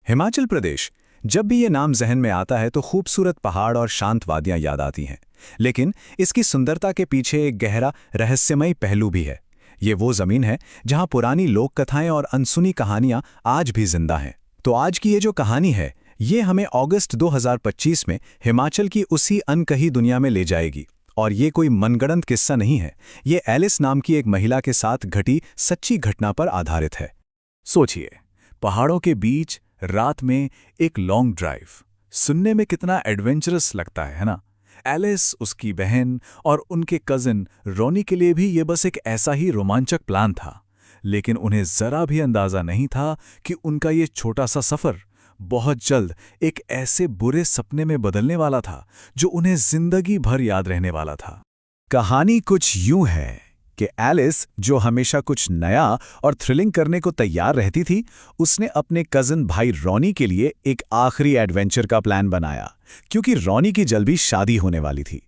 हिमाचल प्रदेश। जब भी ये नाम जहन में आता है तो खूबसूरत पहाड़ और शांत वादियां याद आती हैं। लेकिन इसकी सुंदरता के पीछे एक गहरा रहस्यमयी पहलू भी है। ये वो जमीन है जहां पुरानी लोक कथाएं और अनसुनी कहानियां आज भी जिंदा हैं। तो आज की ये जो कहानी है, ये हमें अगस्त 2025 में हिमाचल की उसी अनकही दुनिया में ले जाएगी। और ये कोई मनगढ़ंत किस्सा नहीं है, ये एलिस नाम की एक महिला के साथ घटी सच्ची घटना पर आधारित है। सोचिए, पहाड़ों के बीच रात में एक लॉन्ग ड्राइव, सुनने में कितना एडवेंचरस लगता है ना? एलिस, उसकी बहन और उनके कजिन रोनी के लिए भी ये बस एक ऐसा ही रोमांचक प्लान था। लेकिन उन्हें जरा भी अंदाजा नहीं था कि उनका ये छोटा सा सफर बहुत जल्द एक ऐसे बुरे सपने में बदलने वाला था जो उन्हें जिंदगी भर याद रहने वाला था। कहानी कुछ यूं है कि एलिस, जो हमेशा कुछ नया और थ्रिलिंग करने को तैयार रहती थी, उसने अपने कजिन भाई रॉनी के लिए एक आखिरी एडवेंचर का प्लान बनाया, क्योंकि रॉनी की जल्दी शादी होने वाली थी।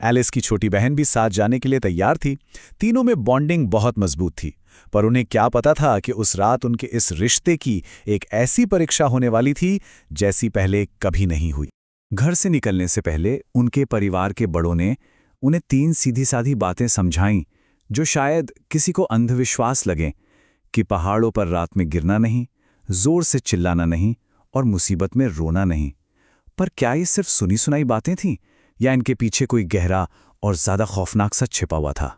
एलिस की छोटी बहन भी साथ जाने के लिए तैयार थी। तीनों में बॉन्डिंग बहुत मजबूत थी, पर उन्हें क्या पता था कि उस रात उनके इस रिश्ते की एक ऐसी परीक्षा होने वाली थी जैसी पहले कभी नहीं हुई। घर से निकलने से पहले उनके परिवार के बड़ों ने उन्हें 3 सीधी-सादी बातें समझाईं, जो शायद किसी को अंधविश्वास लगें, कि पहाड़ों पर रात में गिरना नहीं, जोर से चिल्लाना नहीं और मुसीबत में रोना नहीं। पर क्या ये सिर्फ सुनी सुनाई बातें थीं, या इनके पीछे कोई गहरा और ज्यादा खौफनाक सच छिपा हुआ था?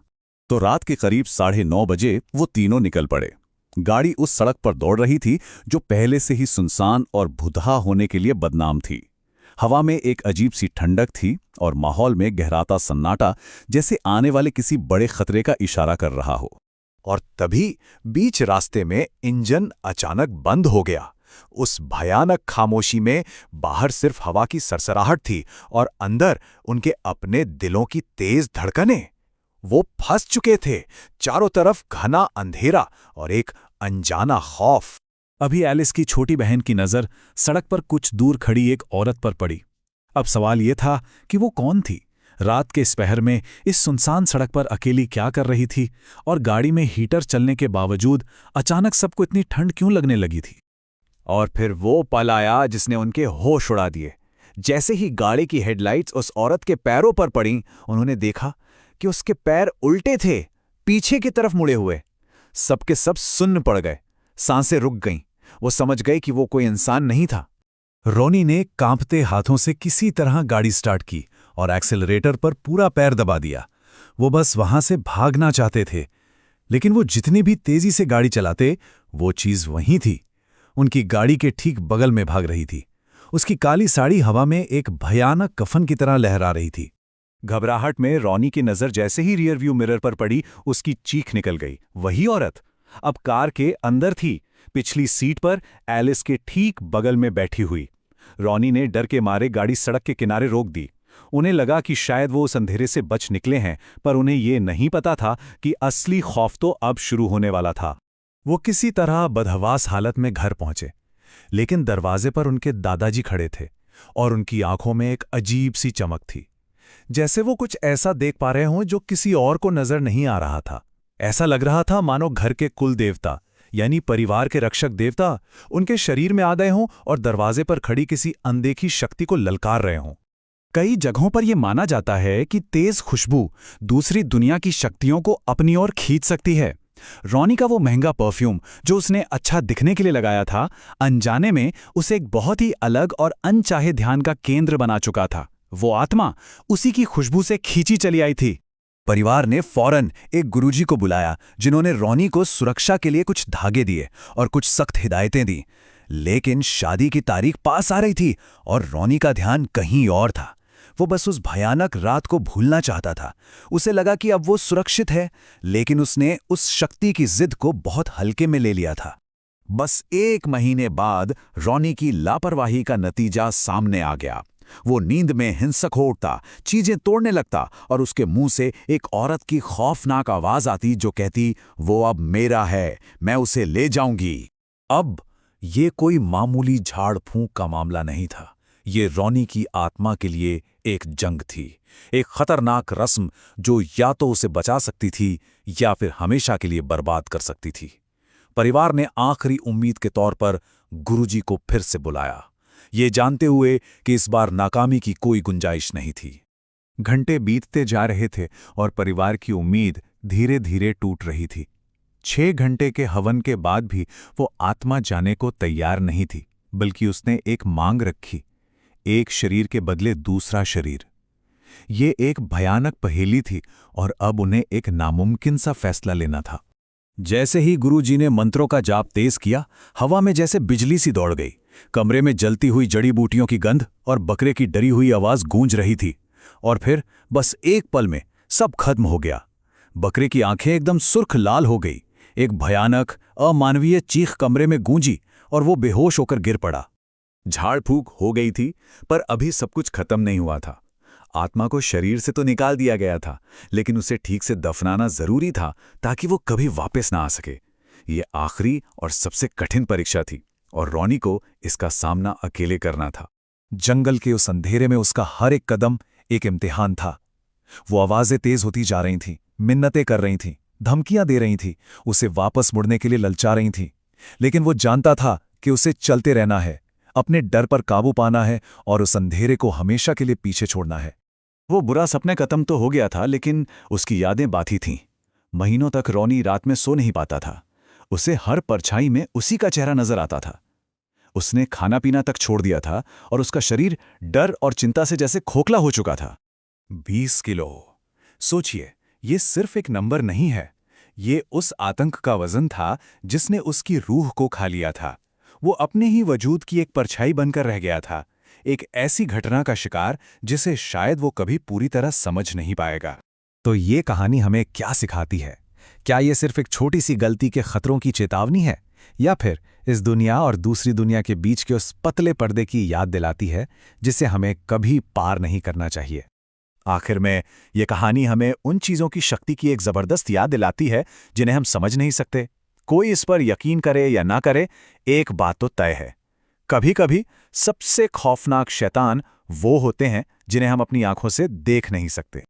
तो रात के करीब 9:30 बजे वो तीनों निकल पड़े। गाड़ी उस सड़क पर दौड़ रही थी जो पहले से ही सुनसान और भुतहा होने के लिए बदनाम थी। हवा में एक अजीब सी ठंडक थी और माहौल में गहराता सन्नाटा, जैसे आने वाले किसी बड़े खतरे का इशारा कर रहा हो। और तभी बीच रास्ते में इंजन अचानक बंद हो गया। उस भयानक खामोशी में बाहर सिर्फ हवा की सरसराहट थी और अंदर उनके अपने दिलों की तेज धड़कनें। वो फंस चुके थे। चारों तरफ घना अंधेरा और एक अनजाना खौफ। अभी एलिस की छोटी बहन की नज़र सड़क पर कुछ दूर खड़ी एक औरत पर पड़ी। अब सवाल ये था कि वो कौन थी? रात के इस पहर में इस सुनसान सड़क पर अकेली क्या कर रही थी? और गाड़ी में हीटर चलने के बावजूद अचानक सबको इतनी ठंड क्यों लगने लगी थी? और फिर वो पल आया जिसने उनके होश उड़ा दिए। जैसे ही गाड़ी की हेडलाइट्स उस औरत के पैरों पर पड़ीं, उन्होंने देखा कि उसके पैर उल्टे थे, पीछे की तरफ मुड़े हुए। सबके सब सुन्न पड़ गए, सांसें रुक गईं। वो समझ गए कि वो कोई इंसान नहीं था। रोनी ने कांपते हाथों से किसी तरह गाड़ी स्टार्ट की और एक्सेलरेटर पर पूरा पैर दबा दिया। वो बस वहां से भागना चाहते थे, लेकिन वो जितनी भी तेजी से गाड़ी चलाते, वो चीज वहीं थी। उनकी गाड़ी के ठीक बगल में भाग रही थी। उसकी काली साड़ी हवा में एक भयानक कफन की तरह लहरा रही थी। घबराहट में रॉनी की नजर जैसे ही रियर व्यू मिरर पर पड़ी, उसकी चीख निकल गई। वही औरत अब कार के अंदर थी, पिछली सीट पर एलिस के ठीक बगल में बैठी हुई। रॉनी ने डर के मारे गाड़ी सड़क के किनारे रोक दी। उन्हें लगा कि शायद वो उस अंधेरे से बच निकले हैं, पर उन्हें ये नहीं पता था कि असली खौफ तो अब शुरू होने वाला था। वो किसी तरह बदहवास हालत में घर पहुंचे, लेकिन दरवाजे पर उनके दादाजी खड़े थे और उनकी आंखों में एक अजीब सी चमक थी, जैसे वो कुछ ऐसा देख पा रहे हों जो किसी और को नजर नहीं आ रहा था। ऐसा लग रहा था मानो घर के कुल देवता, यानी परिवार के रक्षक देवता, उनके शरीर में आ गए हों और दरवाजे पर खड़ी किसी अनदेखी शक्ति को ललकार रहे हों। कई जगहों पर यह माना जाता है कि तेज खुशबू दूसरी दुनिया की शक्तियों को अपनी ओर खींच सकती है। रॉनी का वो महंगा परफ्यूम जो उसने अच्छा दिखने के लिए लगाया था, अनजाने में उसे एक बहुत ही अलग और अनचाहे ध्यान का केंद्र बना चुका था। वो आत्मा उसी की खुशबू से खींची चली आई थी। परिवार ने फौरन एक गुरुजी को बुलाया, जिन्होंने रॉनी को सुरक्षा के लिए कुछ धागे दिए और कुछ सख्त हिदायतें दी। लेकिन शादी की तारीख पास आ रही थी और रॉनी का ध्यान कहीं और था। वो बस उस भयानक रात को भूलना चाहता था। उसे लगा कि अब वो सुरक्षित है, लेकिन उसने उस शक्ति की जिद को बहुत हल्के में ले लिया था। बस 1 महीने बाद रॉनी की लापरवाही का नतीजा सामने आ गया। वो नींद में हिंसक हो उठता, चीजें तोड़ने लगता और उसके मुंह से एक औरत की खौफनाक आवाज आती जो कहती, वो अब मेरा है, मैं उसे ले जाऊंगी। अब ये कोई मामूली झाड़ फूंक का मामला नहीं था। ये रॉनी की आत्मा के लिए एक जंग थी, एक खतरनाक रस्म जो या तो उसे बचा सकती थी या फिर हमेशा के लिए बर्बाद कर सकती थी। परिवार ने आखिरी उम्मीद के तौर पर गुरुजी को फिर से बुलाया, ये जानते हुए कि इस बार नाकामी की कोई गुंजाइश नहीं थी। घंटे बीतते जा रहे थे और परिवार की उम्मीद धीरे धीरे टूट रही थी। 6 घंटे के हवन के बाद भी वो आत्मा जाने को तैयार नहीं थी, बल्कि उसने एक मांग रखी, एक शरीर के बदले दूसरा शरीर। ये एक भयानक पहेली थी और अब उन्हें एक नामुमकिन सा फैसला लेना था। जैसे ही गुरुजी ने मंत्रों का जाप तेज किया, हवा में जैसे बिजली सी दौड़ गई। कमरे में जलती हुई जड़ी बूटियों की गंध और बकरे की डरी हुई आवाज गूंज रही थी। और फिर बस एक पल में सब खत्म हो गया। बकरे की आंखें एकदम सुर्ख लाल हो गई। एक भयानक अमानवीय चीख कमरे में गूंजी और वो बेहोश होकर गिर पड़ा। झाड़ फूक हो गई थी, पर अभी सब कुछ खत्म नहीं हुआ था। आत्मा को शरीर से तो निकाल दिया गया था, लेकिन उसे ठीक से दफनाना जरूरी था ताकि वो कभी वापस ना आ सके। ये आखिरी और सबसे कठिन परीक्षा थी और रॉनी को इसका सामना अकेले करना था। जंगल के उस अंधेरे में उसका हर एक कदम एक इम्तिहान था। वो आवाजें तेज होती जा रही थीं, मिन्नतें कर रही थीं, धमकियां दे रही थीं, उसे वापस मुड़ने के लिए ललचा रही थीं। लेकिन वो जानता था कि उसे चलते रहना है, अपने डर पर काबू पाना है और उस अंधेरे को हमेशा के लिए पीछे छोड़ना है। वो बुरा सपने खत्म तो हो गया था, लेकिन उसकी यादें बाकी थीं। महीनों तक रॉनी रात में सो नहीं पाता था। उसे हर परछाई में उसी का चेहरा नजर आता था। उसने खाना पीना तक छोड़ दिया था और उसका शरीर डर और चिंता से जैसे खोखला हो चुका था। 20 किलो। सोचिए, ये सिर्फ एक नंबर नहीं है, ये उस आतंक का वजन था जिसने उसकी रूह को खा लिया था। वो अपने ही वजूद की एक परछाई बनकर रह गया था, एक ऐसी घटना का शिकार जिसे शायद वो कभी पूरी तरह समझ नहीं पाएगा। तो ये कहानी हमें क्या सिखाती है? क्या ये सिर्फ एक छोटी सी गलती के खतरों की चेतावनी है, या फिर इस दुनिया और दूसरी दुनिया के बीच के उस पतले पर्दे की याद दिलाती है जिसे हमें कभी पार नहीं करना चाहिए? आखिर में ये कहानी हमें उन चीज़ों की शक्ति की एक ज़बरदस्त याद दिलाती है जिन्हें हम समझ नहीं सकते। कोई इस पर यकीन करे या ना करे, एक बात तो तय है, कभी-कभी सबसे खौफनाक शैतान वो होते हैं जिन्हें हम अपनी आंखों से देख नहीं सकते।